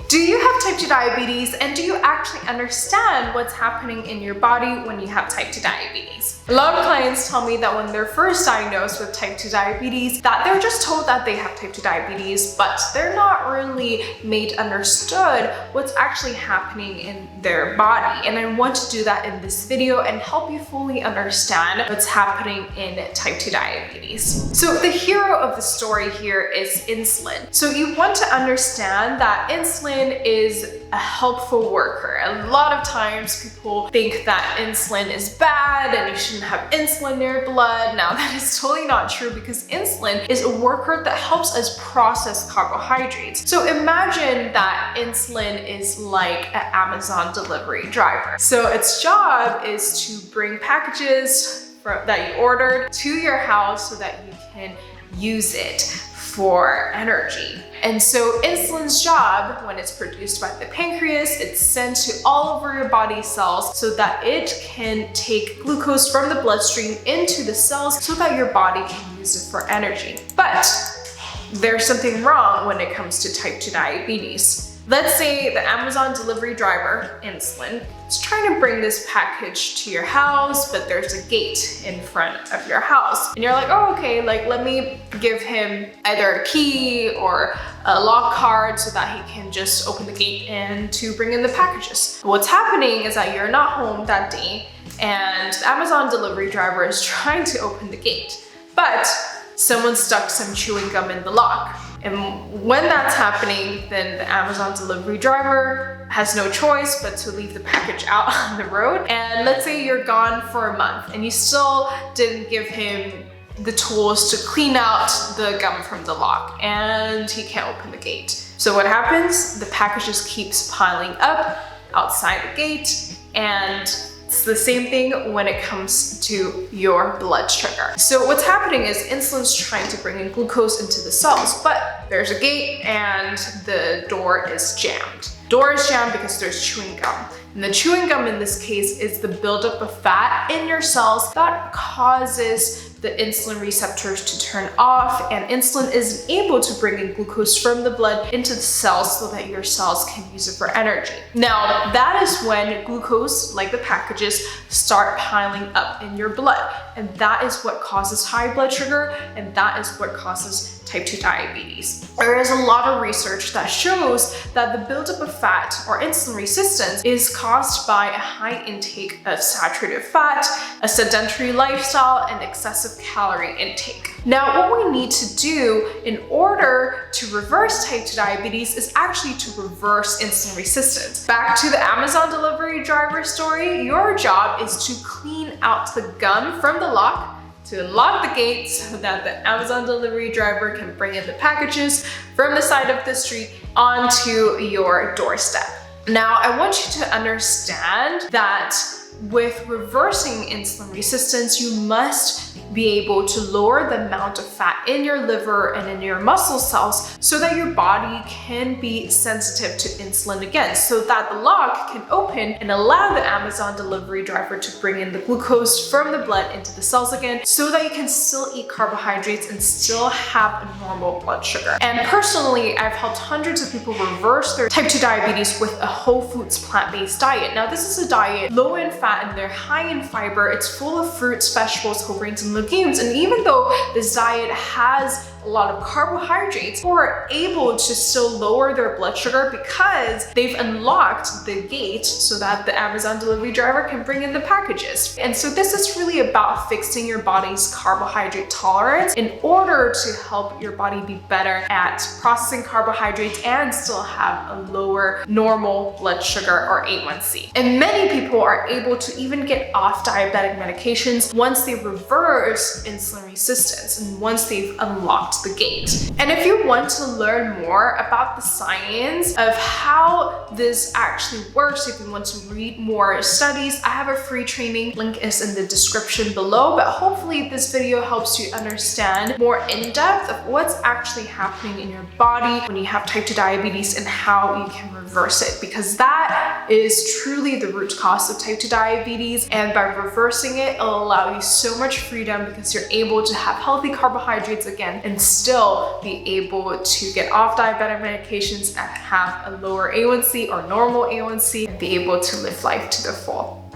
Do you have type 2 diabetes, and do you actually understand what's happening in your body when you have type 2 diabetes? A lot of clients tell me that when they're first diagnosed with type 2 diabetes, that they're just told that they have type 2 diabetes, but they're not really made understood what's actually happening in their body. And I want to do that in this video and help you fully understand what's happening in type 2 diabetes. So the hero of the story here is insulin. So you want to understand that insulin is a helpful worker. A lot of times people think that insulin is bad and you shouldn't have insulin in your blood. Now that is totally not true, because insulin is a worker that helps us process carbohydrates. So imagine that insulin is like an Amazon delivery driver. So its job is to bring packages that you ordered to your house so that you can use it for energy. And so insulin's job, when it's produced by the pancreas, it's sent to all over your body cells so that it can take glucose from the bloodstream into the cells so that your body can use it for energy. But there's something wrong when it comes to type 2 diabetes. Let's say the Amazon delivery driver, insulin, is trying to bring this package to your house, but there's a gate in front of your house. And you're like, oh, okay, let me give him either a key or a lock card so that he can just open the gate and to bring in the packages. What's happening is that you're not home that day and the Amazon delivery driver is trying to open the gate, but someone stuck some chewing gum in the lock. And when that's happening, then the Amazon delivery driver has no choice but to leave the package out on the road. And let's say you're gone for a month and you still didn't give him the tools to clean out the gum from the lock, and he can't open the gate. So what happens? The package just keeps piling up outside the gate, and it's the same thing when it comes to your blood sugar. So what's happening is insulin's trying to bring in glucose into the cells, but there's a gate and the door is jammed. Door is jammed because there's chewing gum. And the chewing gum in this case is the buildup of fat in your cells that causes the insulin receptors to turn off, and insulin isn't able to bring in glucose from the blood into the cells so that your cells can use it for energy. Now, that is when glucose, like the packages, start piling up in your blood. And that is what causes high blood sugar, and that is what causes type 2 diabetes. There is a lot of research that shows that the buildup of fat or insulin resistance is caused by a high intake of saturated fat, a sedentary lifestyle, and excessive calorie intake. Now, what we need to do in order to reverse type 2 diabetes is actually to reverse insulin resistance. Back to the Amazon delivery driver story, your job is to clean out the gum from the lock, to unlock the gate so that the Amazon delivery driver can bring in the packages from the side of the street onto your doorstep. Now, I want you to understand that with reversing insulin resistance, you must be able to lower the amount of fat in your liver and in your muscle cells so that your body can be sensitive to insulin again, so that the lock can open and allow the Amazon delivery driver to bring in the glucose from the blood into the cells again, so that you can still eat carbohydrates and still have a normal blood sugar. And personally, I've helped hundreds of people reverse their type 2 diabetes with a whole foods plant-based diet. Now, this is a diet low in fat and they're high in fiber. It's full of fruits, vegetables, whole grains, and legumes. And even though this diet has a lot of carbohydrates, people are able to still lower their blood sugar because they've unlocked the gate so that the Amazon delivery driver can bring in the packages. And so this is really about fixing your body's carbohydrate tolerance in order to help your body be better at processing carbohydrates and still have a lower normal blood sugar or A1C. And many people are able to even get off diabetic medications once they reverse insulin resistance and once they've unlocked the gate. And if you want to learn more about the science of how this actually works, if you want to read more studies, I have a free training. Link is in the description below, but hopefully this video helps you understand more in depth of what's actually happening in your body when you have type 2 diabetes and how you can reverse it, because that is truly the root cause of type 2 diabetes. And by reversing it, it'll allow you so much freedom because you're able to have healthy carbohydrates again and and still be able to get off diabetic medications and have a lower A1C or normal A1C and be able to live life to the full.